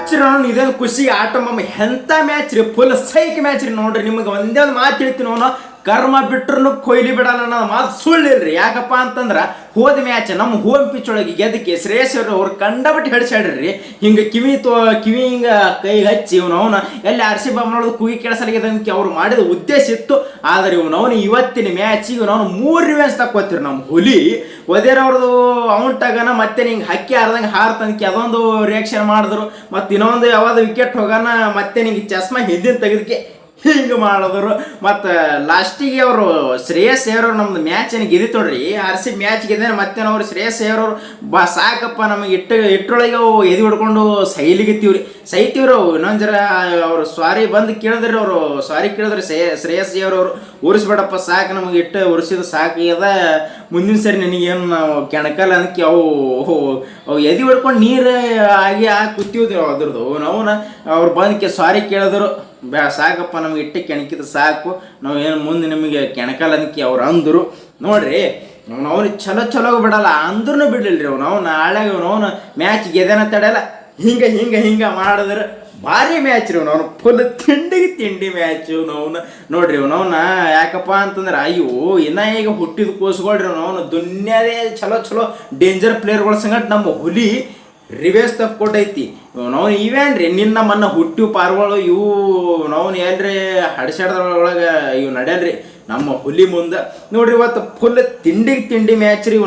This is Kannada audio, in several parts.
ಹಚ್ಚಿರ ಇದೇನು ಖುಷಿ ಆಟ ಮಮ್ಮ ಎಂಥ ಮ್ಯಾಚ್ ರೀ, ಫುಲ್ ಸೈಕ್ ಮ್ಯಾಚ್ ರೀ. ನೋಡ್ರಿ ನಿಮಗೆ ಒಂದೇ ಒಂದು ಮಾತು ಹೇಳ್ತೀನಿ, ಅವನು ಕರ್ಮ ಬಿಟ್ರು ಕೊಯ್ಲಿ ಬಿಡಲ್ಲ ಅನ್ನೋ ಮಾತು ಸುಳ್ಳಿಲ್ರಿ. ಯಾಕಪ್ಪ ಅಂತಂದ್ರೆ ಹೋದ ಮ್ಯಾಚ್ ನಮ್ಮ ಹೋಮ್ ಪಿಚ್ ಒಳಗೆ ಗೆದ್ದಕ್ಕೆ ಶ್ರೇಯಸ್ ಅವ್ರು ಕಂಡಬಿಟ್ಟು ಹಿಡಿಸಾಡ್ರಿ. ಹಿಂಗೆ ಕಿವಿ ಹಿಂಗೆ ಕೈ ಹಚ್ಚಿ ಅವನು ಎಲ್ಲಿ RCB ನೋಡೋದು ಕೂಗಿ ಕೆಳಸಲಿಗೆ ಅವ್ರು ಮಾಡಿದ ಉದ್ದೇಶ ಇತ್ತು. ಆದರೆ ಇವನವನು ಇವತ್ತಿನ ಮ್ಯಾಚ್ ಇವನವನು 3 ರಿವೆನ್ಸ್ ತಕ್ಕೋತಿರು. ನಮ್ಮ ಹುಲಿ ಒದೇರವ್ರದ್ದು ಔಂಟಾಗನ ಮತ್ತೆ ನಿಂಗೆ ಹಕ್ಕಿ ಹಾರ್ದಂಗೆ ಹಾರ್ತಂಕಿ ಅದೊಂದು ರಿಯಾಕ್ಷನ್ ಮಾಡಿದ್ರು. ಮತ್ತು ಇನ್ನೊಂದು ಯಾವ್ದು ವಿಕೆಟ್ ಹೋಗೋಣ ಮತ್ತೆ ನಿಂಗೆ ಚಸ್ಮಾ ಹಿಂದಿನ ತೆಗೆದಕ್ಕೆ ಹಿಂಗೆ ಮಾಡಿದ್ರು. ಮತ್ತು ಲಾಸ್ಟಿಗೆ ಅವರು ಶ್ರೇಯಸ್ ಅಯ್ಯರ್ ನಮ್ದು ಮ್ಯಾಚ್ ಏನು ಗೆದ್ದಿತ್ತು ನೋಡ್ರಿ, RCB ಮ್ಯಾಚ್ ಗೆದ್ದ ಮತ್ತೇನವ್ರು ಶ್ರೇಯಸ್ ಅಯ್ಯರ್ ಸಾಕಪ್ಪ ನಮಗೆ ಇಟ್ಟರೊಳಗೆ ಅವು ಎದು ಹಿಡ್ಕೊಂಡು ಸೈಲಿಗಿತ್ತೀವ್ರಿ ಇನ್ನೊಂದು ಜರ ಅವರು ಸಾರಿ ಬಂದು ಕೇಳಿದ್ರಿ, ಅವರು ಸಾರಿ ಕೇಳಿದ್ರಿ ಶ್ರೇಯಸ್ ಅಯ್ಯರ್ ಅವರು ಉರಿಸ್ಬೇಡಪ್ಪ ಸಾಕು ನಮಗೆ ಉರಿಸಿದ ಸಾಕು ಅದ ಮುಂದಿನ ಸರಿ ನನಗೇನು ನಾವು ಕೆಣಕಲ್ಲ ಅದಕ್ಕೆ ಅವು ಎದೆ ಹಿಡ್ಕೊಂಡು ನೀರು ಆಗಿ ಕೂತೀವಿ ಅದ್ರದ್ದು ಅವ್ರು ಬಂದಕ್ಕೆ ಸಾರಿ ಕೇಳಿದ್ರು. ಸಾಕಪ್ಪ ನಮ್ಗೆ ಕೆಣಕಿದ ಸಾಕು, ನಾವು ಏನು ಮುಂದೆ ನಿಮಗೆ ಕೆಣಕಲ್ಲ ಅದಕ್ಕೆ ಅವ್ರು ಅಂದರು. ನೋಡ್ರಿ ಅವನು ಚಲೋ ಬಿಡಲ್ಲ ಅಂದ್ರೂ ಬಿಡಲಿಲ್ಲ ರೀ. ಅವನು ನಾಳೆ ಅವನು ಮ್ಯಾಚ್ ಗೆದನ ತಡೆಯಲ್ಲ ಹಿಂಗೆ ಮಾಡಿದ್ರೆ ಭಾರಿ ಮ್ಯಾಚ್ ರೀ. ಅವನು ಫುಲ್ ತಿಂಡಿ ಮ್ಯಾಚ್ ನೋಡ್ರಿ. ಯಾಕಪ್ಪ ಅಂತಂದ್ರೆ ಅಯ್ಯೋ ಇನ್ನ ಈಗ ಹುಟ್ಟಿದ ಕೂಸ್ಕೊಳ್ರಿ ಅವನು ದುನ್ಯಾದೇ ಚಲೋ ಡೇಂಜರ್ ಪ್ಲೇಯರ್ಗಳ ಸಂಗಟ ನಮ್ಮ ಹುಲಿ ರಿವೇಸ್ ತಪ್ಪಿಕೊಟ್ಟೈತಿ. ಇವೇನ್ರಿ ನಿನ್ನ ಮನ್ನ ಹುಟ್ಟಿ ಪಾರ್ಗಳು ಇವು ಎಲ್ರಿ ಹಡಸಾಡ್ದೊಳಗೆ ಇವು ನಡೆಯಲ್ರಿ ನಮ್ಮ ಹುಲಿ ಮುಂದೆ. ನೋಡ್ರಿ ಇವತ್ತು ಫುಲ್ ತಿಂಡಿ ಮ್ಯಾಚ್ ರೀ.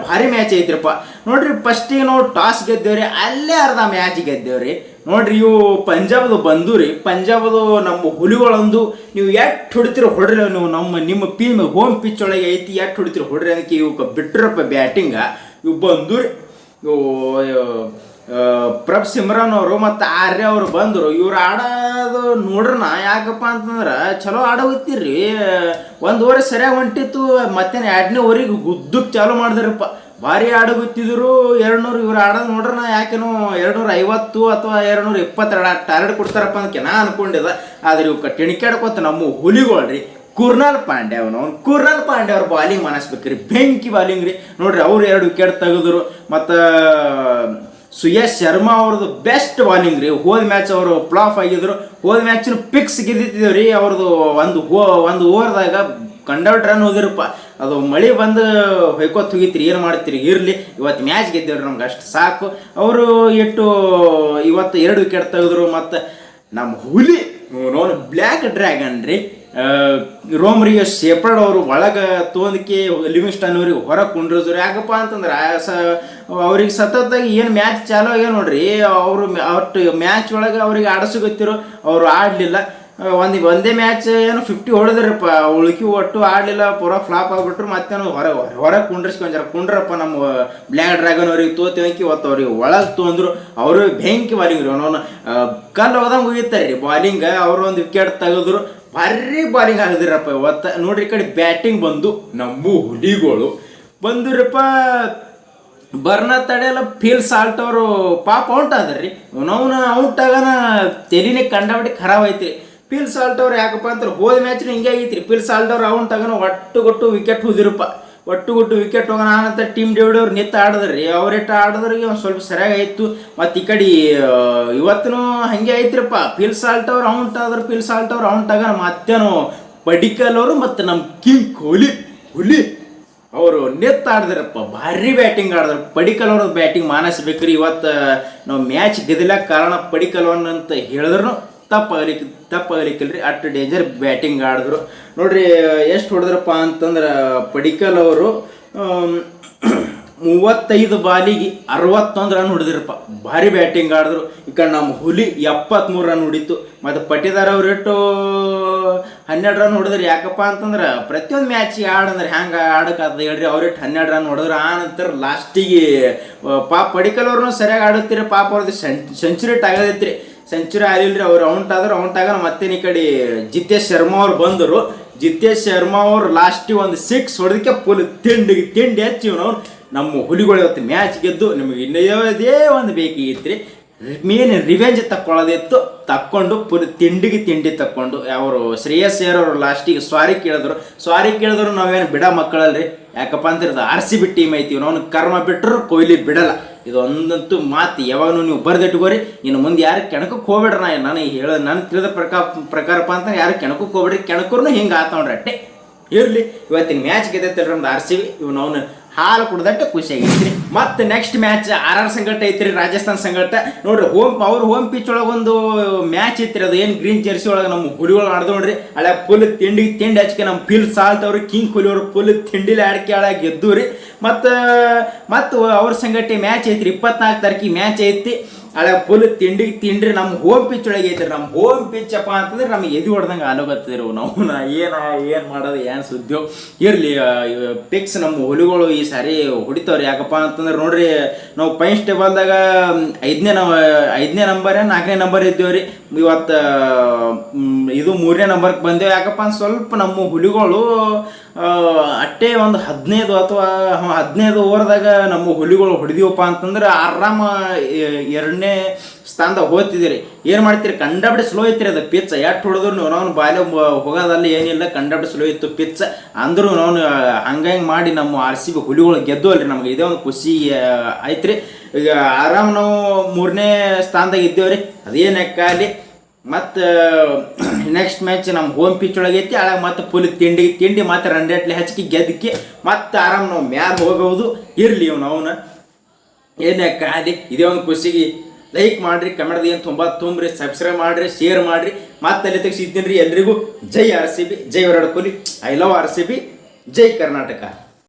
ಭಾರಿ ಮ್ಯಾಚ್ ಐತ್ರಿಪ್ಪ. ನೋಡ್ರಿ ಫಸ್ಟಿಗೆ ನಾವು ಟಾಸ್ ಗೆದ್ದೇವ್ರಿ, ಅಲ್ಲೇ ಅರ್ಧ ಮ್ಯಾಚ್ ಗೆದ್ದೇವ್ರಿ. ನೋಡ್ರಿ ಇವು ಪಂಜಾಬ್ದು ಬಂದು ರೀ, ಪಂಜಾಬ್ದು ನಮ್ಮ ಹುಲಿಗಳೊಂದು ನೀವು ಎಷ್ಟು ಹೊಡಿತೀರ ಹೊಡ್ರಿ, ನೀವು ನಿಮ್ಮ ಹೋಮ್ ಪಿಚ್ ಒಳಗೆ ಐತಿ ಎಷ್ಟು ಹೊಡಿತೀರ ಹೊಡ್ರಿ ಅದಕ್ಕೆ ಇವಕ್ಕೆ ಬಿಟ್ರಪ್ಪ ಬ್ಯಾಟಿಂಗ. ಇವು ಬಂದು ರೀ ಪ್ರಭ್ ಸಿಮ್ರನ್ ಅವರು ಮತ್ತು ಆರ್ಯ ಅವರು ಬಂದರು. ಇವ್ರು ಆಡೋದು ನೋಡ್ರನ ಯಾಕಪ್ಪ ಅಂತಂದ್ರೆ ಚಲೋ ಆಡೋಗತ್ತೀರಿ. 1 ಓವರ್ ಸರಿಯಾಗಿ ಹೊಂಟಿತ್ತು, ಮತ್ತೆ 2ನೇ ಓವರಿಗೆ ಗುದ್ದಕ್ಕೆ ಚಾಲು ಮಾಡಿದ್ರಪ್ಪ. ಭಾರಿ ಆಡೋಗುತ್ತಿದ್ರು. 200 ಇವ್ರು ಆಡೋದು ನೋಡ್ರನ ಯಾಕೇನೋ 250 ಅಥವಾ 220 ಟಾರ್ಗೆಟ್ ಕೊಡ್ತಾರಪ್ಪ ಅದಕ್ಕೆ ನಾ ಅನ್ಕೊಂಡಿದ್ದೆ. ಆದರೆ ಇವ್ಕೆ ಟಿಣಿಕಾಡ್ಕೊತ ನಮ್ಮ ಹುಲಿಗಳ್ರಿ ಕುರ್ನಾಲ್ ಪಾಂಡ್ಯ ಅವ್ರ ಬಾಲಿಂಗ್ ಮನಸ್ಬೇಕ್ರಿ, ಬೆಂಕಿ ಬಾಲಿಂಗ್ ರೀ. ನೋಡ್ರಿ ಅವ್ರು 2 ವಿಕೆಟ್ ತೆಗೆದ್ರು. ಮತ್ತು ಸುಯಶ್ ಶರ್ಮಾ ಅವ್ರದ್ದು ಬೆಸ್ಟ್ ಬಾಲಿಂಗ್ ರೀ. ಹೋದ ಮ್ಯಾಚ್ ಅವರು ಫ್ಲಾಪ್ ಆಗಿದ್ರು, ಹೋದ ಮ್ಯಾಚ್ನು ಪಿಕ್ಸ್ ಗೆದ್ದಿದ್ದೇವೆ ರೀ. ಅವ್ರದ್ದು ಒಂದು ಓವರ್ದಾಗ ಕಂಡೌಟ್ ರನ್ ಹೋದಿರಪ್ಪ. ಅದು ಮಳೆ ಬಂದು ಹೊಯ್ಕೋತ ಹೋಗಿತ್ರಿ, ಏನು ಮಾಡ್ತೀರಿ ಇರಲಿ. ಇವತ್ತು ಮ್ಯಾಚ್ ಗೆದ್ದೇವ್ರಿ, ನಮ್ಗೆ ಅಷ್ಟು ಸಾಕು. ಅವರು ಇವತ್ತು 2 ವಿಕೆಟ್ ತೆಗೆದ್ರು. ಮತ್ತು ನಮ್ಮ ಹುಲಿ ಬ್ಲ್ಯಾಕ್ ಡ್ರ್ಯಾಗನ್ ರೀ, ರೋಮ್ರಿಯೋ ಶೇಪರ್ಡ್ ಅವರು ಒಳಗೆ ತೊಂದಕ್ಕೆ ಲಿವಿಂಗ್ಸ್ಟನ್ ಅವ್ರಿಗೆ ಹೊರಗೆ ಕುಂಡ್ರಿದ್ರು. ಯಾಕಪ್ಪ ಅಂತಂದ್ರೆ ಅವ್ರಿಗೆ ಸತತವಾಗಿ ಏನು ಮ್ಯಾಚ್ ಚಾಲೋ ಆಗ್ಯಾವ ನೋಡ್ರಿ. ಅವರು ಒಟ್ಟು ಮ್ಯಾಚ್ ಒಳಗೆ ಅವ್ರಿಗೆ ಆಡಿಸೋಗತ್ತಿರೋ ಅವ್ರು ಆಡಲಿಲ್ಲ. ಒಂದೇ ಮ್ಯಾಚ್ ಏನು 50 ಹೊಡೆದ್ರಪ್ಪ, ಉಳ್ಕಿ ಒಟ್ಟು ಆಡಲಿಲ್ಲ, ಪೂರ ಫ್ಲಾಪ್ ಆಗಿಬಿಟ್ರು. ಮತ್ತೇನು ಹೊರಗೆ ಕುಂಡ್ರಪ್ಪ ನಮ್ಮ ಬ್ಲ್ಯಾಕ್ ಡ್ರ್ಯಾಗನ್ ಅವ್ರಿಗೆ ತೋತಿವಂಕಿ ಇವತ್ತು ಅವ್ರಿಗೆ ಒಳಗೆ ತೊಂದ್ರು. ಅವರು ಬೆಂಕಿ ಬಾಲಿಂಗ್ ರೀ. ಕಲ್ಲು ಹೋದಂಗೆ ಹೋಗಿರ್ತಾರೆ ರೀ ಬಾಲಿಂಗ್. ಅವರು 1 ವಿಕೆಟ್ ತೆಗೆದ್ರು, ಭಾರಿ ಬಾಲಿಂಗ್ ಆಗಿದ್ರಪ್ಪ ಇವತ್ತು. ನೋಡ್ರಿ ಈ ಕಡೆ ಬ್ಯಾಟಿಂಗ್ ಬಂದು ನಮ್ಮ ಹುಲಿಗಳು ಬಂದಿರಪ್ಪ. ಬರ್ನ ತಡೆಯಲ್ಲ ಫೀಲ್ ಸಾಲ್ಟ್ ಅವರು ಪಾಪ ಔಟ್ ಆದ್ರಿ. ಔಟ್ ಆಗನ ತೆಲಿನೇ ಕಂಡಬಿಟ್ಟು ಖರಾಬ್ ಐತಿ. ಫೀಲ್ ಸಾಲ್ಟ್ ಅವ್ರು ಯಾಕಪ್ಪ ಅಂತಾರೆ ಹೋದ ಮ್ಯಾಚ್ನ ಹಿಂಗೆ ಆಗೈತಿ ರೀ. ಫೀಲ್ ಸಾಲ್ಟ್ ಅವ್ರು ಔಟ್ ಆಗನ ಒಟ್ಟುಗೊಟ್ಟು ವಿಕೆಟ್ ಹೋದಿರಪ್ಪ. ವಿಕೆಟ್ ಹೋಗೋಣ ಆನಂತರ ಟೀಮ್ ಡೇವಿಡ್ ಅವ್ರು ನಿಂತು ಆಡಿದ್ರಿ. ಅವ್ರೇಟ್ ಆಡಿದ್ರಿಗೆ ಒಂದು ಸ್ವಲ್ಪ ಸರಿಯಾಗಿ ಆಯಿತು. ಮತ್ತು ಈ ಕಡೆ ಇವತ್ತೂ ಹಾಗೆ ಐತ್ರಿಪ್ಪ. ಫೀಲ್ ಸಾಲ್ಟ್ ಅವ್ರು ಔಟ್ ಆದ್ರೆ ಫೀಲ್ ಸಾಲ್ಟ್ ಅವ್ರು ಔಟ್ ಆಗೋಣ ಮತ್ತೇನು ಪಡಿಕಲ್ ಅವರು ಮತ್ತು ನಮ್ಮ ಕಿಂಗ್ ಹುಲಿ ಅವರು ಆಡಿದ್ರಪ್ಪ. ಭಾರಿ ಬ್ಯಾಟಿಂಗ್ ಆಡಿದ್ರು. ಪಡಿಕಲ್ ಅವ್ರದ್ದು ಬ್ಯಾಟಿಂಗ್ ಮಾನಿಸ್ಬೇಕ್ರಿ. ಇವತ್ತು ನಾವು ಮ್ಯಾಚ್ ಗೆದಿಲಕ್ಕೆ ಕಾರಣ ಪಡಿಕಲ್ ಅಂತ ಹೇಳಿದ್ರು ತಪ್ಪಾಗಲಿಕ್ಕಿಲ್ರಿ. ಅಷ್ಟು ಡೇಂಜರ್ ಬ್ಯಾಟಿಂಗ್ ಆಡಿದ್ರು. ನೋಡ್ರಿ ಎಷ್ಟು ಹೊಡೆದ್ರಪ್ಪ ಅಂತಂದ್ರೆ ಪಡಿಕಲ್ ಅವರು 35 ಬಾಲಿಗೆ 61 ರನ್ ಹೊಡೆದಿರಪ್ಪ. ಭಾರಿ ಬ್ಯಾಟಿಂಗ್ ಆಡಿದ್ರು. ಈ ಕಡೆ ನಮ್ಮ ಹುಲಿ 73 ರನ್ ಹೊಡಿತು. ಮತ್ತು ಪಟ್ಟಿದಾರ್ ಅವ್ರು 12 ರನ್ ಹೊಡೆದ್ರಿ. ಯಾಕಪ್ಪ ಅಂತಂದ್ರೆ ಪ್ರತಿಯೊಂದು ಮ್ಯಾಚಿಗೆ ಆಡಂದ್ರೆ ಹ್ಯಾಂಗೆ ಆಡೋಕ್ಕಾಗ್ತದೆ ಹೇಳ್ರಿ. ಅವ್ರು 12 ರನ್ ಹೊಡೆದ್ರು. ಆ ನಂತರ ಲಾಸ್ಟಿಗೆ ಪಡಿಕಲ್ ಅವ್ರನ್ನೂ ಸರಿಯಾಗಿ ಆಡುತ್ತೀರಿ. ಪಾಪ ಅವ್ರದ್ದು ಸೆಂಚುರಿ ಆಗದೈತ್ರಿ. ಸೆಂಚುರಿ ಆಗಿಲ್ರಿ. ಅವ್ರು ಔಟ್ ಆಗೋಣ ಮತ್ತೇನು ಈ ಕಡೆ ಜಿತೇಶ್ ಶರ್ಮಾ ಅವ್ರು ಬಂದರು. ಜಿತೇಶ್ ಶರ್ಮಾ ಅವ್ರು ಲಾಸ್ಟಿಗೆ ಒಂದು 6 ಹೊಡೆದಕ್ಕೆ ಫುಲ್ ತಿಂಡಿ ಹಚ್ಚಿ ನಮ್ಮ ಹುಲಿಗಳು ಇವತ್ತು ಮ್ಯಾಚ್ ಗೆದ್ದು ನಿಮಗೆ ಇನ್ನದೇ ಒಂದು ಬೇಕಿತ್ತು. ಮೇನ್ ರಿವೆಂಜ್ ತಕ್ಕೊಳ್ಳೋದಿತ್ತು. ತಕ್ಕೊಂಡು ಫುಲ್ ತಿಂಡಿ ತಕ್ಕೊಂಡು ಅವರು ಶ್ರೇಯಸ್ ಅಯ್ಯರ್ ಅವರು ಲಾಸ್ಟಿಗೆ ಸಾರಿ ಕೇಳಿದ್ರು ನಾವೇನು ಬಿಡ ಮಕ್ಕಳಲ್ರಿ. ಯಾಕಪ್ಪ ಅಂತಿರೋದು RCB ಟೀಮ್ ಐತಿ. ಕರ್ಮ ಬಿಟ್ಟರು ಕೊಹ್ಲಿ ಬಿಡಲ್ಲ. ಇದೊಂದಂತೂ ಮಾತು ಯಾವಾಗಲೂ ನೀವು ಬರೆದಿಟ್ಕೋರಿ. ಇನ್ನು ಮುಂದೆ ಯಾರು ಕೆಣಕಕ್ಕೆ ಹೋಗ್ಬೇಡ್ರಿ. ನಾನು ತಿಳಿದ ಪ್ರಕಾರಪ್ಪ ಅಂತ ಯಾರು ಕೆಣಕಕ್ಕೆ ಹೋಗ್ಬೇಡ್ರಿ. ಕೆಣಕರು ಹಿಂಗೆ ಆತ ನೋಡ್ರಿ ಅಟ್ಟೆ ಇರಲಿ. ಇವತ್ತಿನ ಮ್ಯಾಚ್ ಗೆದ್ದೈತಲ್ರಿ ನಮ್ದು RCB. ಇವ್ನು ಅವನು ಹಾಲು ಕುಡ್ದಟ್ಟು ಖುಷಿಯಾಗೈತ್ರಿ. ಮತ್ತು ನೆಕ್ಸ್ಟ್ ಮ್ಯಾಚ್ RR ಸಂಗಟ ಐತ್ರಿ, ರಾಜಸ್ಥಾನ್ ಸಂಗಟ. ನೋಡ್ರಿ ಅವ್ರ ಹೋಮ್ ಪಿಚ್ ಒಳಗೆ ಒಂದು ಮ್ಯಾಚ್ ಐತ್ರಿ. ಅದು ಏನು ಗ್ರೀನ್ ಜರ್ಸಿ ಒಳಗೆ ನಮ್ಮ ಹುಲಿಗಳು ಆಡ್ದು ನೋಡ್ರಿ. ಹಳೆ ಫುಲ್ ತಿಂಡಿ ಹಚ್ಕೆ ನಮ್ಮ ಫೀಲ್ ಸಾಲ್ತವ್ರಿ. ಕಿಂಗ್ ಕೊಹ್ಲಿ ಅವರು ಫುಲ್ ತಿಂಡಿಲಿ ಆಡ್ಕೆ ಒಳಗೆ ಗೆದ್ದು ರೀ. ಮತ್ತು ಅವ್ರ ಸಂಗಟಿ ಮ್ಯಾಚ್ ಐತ್ರಿ, 24 ತಾರೀಕಿಗೆ ಮ್ಯಾಚ್ ಐತಿ. ಹಳೆ ಫುಲ್ ತಿಂಡ್ರಿ ನಮ್ಮ ಹೋಮ್ ಪಿಚ್ ಒಳಗೆ ಐತ್ರಿ. ನಮ್ಮ ಹೋಮ್ ಪಿಚ್ ಅಪ್ಪ ಅಂತಂದ್ರೆ ನಮಗೆ ಎದು ಹೊಡೆದಂಗೆ ಆಲೋಗತ್ತಿರು ನಾವು. ಏನು ಮಾಡೋದು ಏನು ಸುದ್ದಿಯೋ ಇರಲಿ. ಪಿಕ್ಸ್ ನಮ್ಮ ಹುಲಿಗಳು ಈ ಸಾರಿ ಹೊಡಿತಾವ್ರಿ. ಯಾಕಪ್ಪ ಅಂತಂದ್ರೆ ನೋಡ್ರಿ, ನಾವು ಪಾಯಿಂಟ್ಸ್ ಟೇಬಲ್ದಾಗ 5ನೇ ನಂಬರ್ 4ನೇ ನಂಬರ್ ಇದ್ದೇವ್ರಿ. ಇವತ್ತು ಇದು 3ನೇ ನಂಬರ್ಗೆ ಬಂದೇವು. ಯಾಕಪ್ಪ ಅಂದ್ರೆ ಸ್ವಲ್ಪ ನಮ್ಮ ಹುಲಿಗಳು ಅಟ್ಟೆ ಒಂದು 15 ಅಥವಾ 15 ಓವರ್ದಾಗ ನಮ್ಮ ಹುಲಿಗಳು ಹೊಡೆದಿವಪ್ಪ ಅಂತಂದ್ರೆ ಆರಾಮ 2ನೇ ಸ್ಥಾನದಾಗ ಹೋಗ್ತಿದ್ದೀರಿ. ಏನು ಮಾಡ್ತೀರಿ, ಕಂಡಾಬಿಡಿ ಸ್ಲೋ ಐತ್ರಿ ಅದು ಪಿಚ್. ಎಷ್ಟು ಹೊಡೆದ್ರು ನಾವು ಬಾಲ್ಯ ಹೋಗೋದಲ್ಲಿ ಏನಿಲ್ಲ, ಕಂಡಾಬಿಡಿ ಸ್ಲೋ ಇತ್ತು ಪಿಚ್. ಅಂದರೂ ನಾವು ಹಂಗಂಗೆ ಮಾಡಿ ನಮ್ಮ RCB ಹುಲಿಗಳು ಗೆದ್ದು ಅಲ್ರಿ. ನಮ್ಗೆ ಇದೇ ಒಂದು ಖುಷಿ ಐತ್ರಿ. ಈಗ ಆರಾಮ ನಾವು 3ನೇ ಸ್ಥಾನದಾಗ ಇದ್ದೇವ್ರಿ. ಅದೇನಕ್ಕಾಗಲಿ. ಮತ್ತು ನೆಕ್ಸ್ಟ್ ಮ್ಯಾಚ್ ನಮ್ಮ ಹೋಮ್ ಪಿಚ್ ಒಳಗೆ ಐತಿ. ಆಗ ಮತ್ತೆ ಫುಲ್ ತಿಂಡಿ ಮತ್ತು ರನ್ ರೇಟ್ಲಿ ಹಚ್ಕಿ ಗೆದ್ದಕ್ಕೆ ಮತ್ತೆ ಆರಾಮ್ ನಾವು ಮ್ಯಾಲ ಹೋಗೋದು ಇರಲಿ. ಅವನು ಏನಕ್ಕಾಗಲಿ. ಇದೇ ಒಂದು ಖುಷಿಗೆ ಲೈಕ್ ಮಾಡಿರಿ, ಕಮೆಂಟ್ದು ಏನು ತುಂಬ್ರಿ, ಸಬ್ಸ್ಕ್ರೈಬ್ ಮಾಡಿರಿ, ಶೇರ್ ಮಾಡಿರಿ. ಮತ್ತೆ ಅಲ್ಲಿ ತೆಗಿಸಿದ್ದೀನಿ ರೀ. ಎಲ್ರಿಗೂ ಜೈ RCB, Jai Virat Kohli. I love RCB, Jai Karnataka.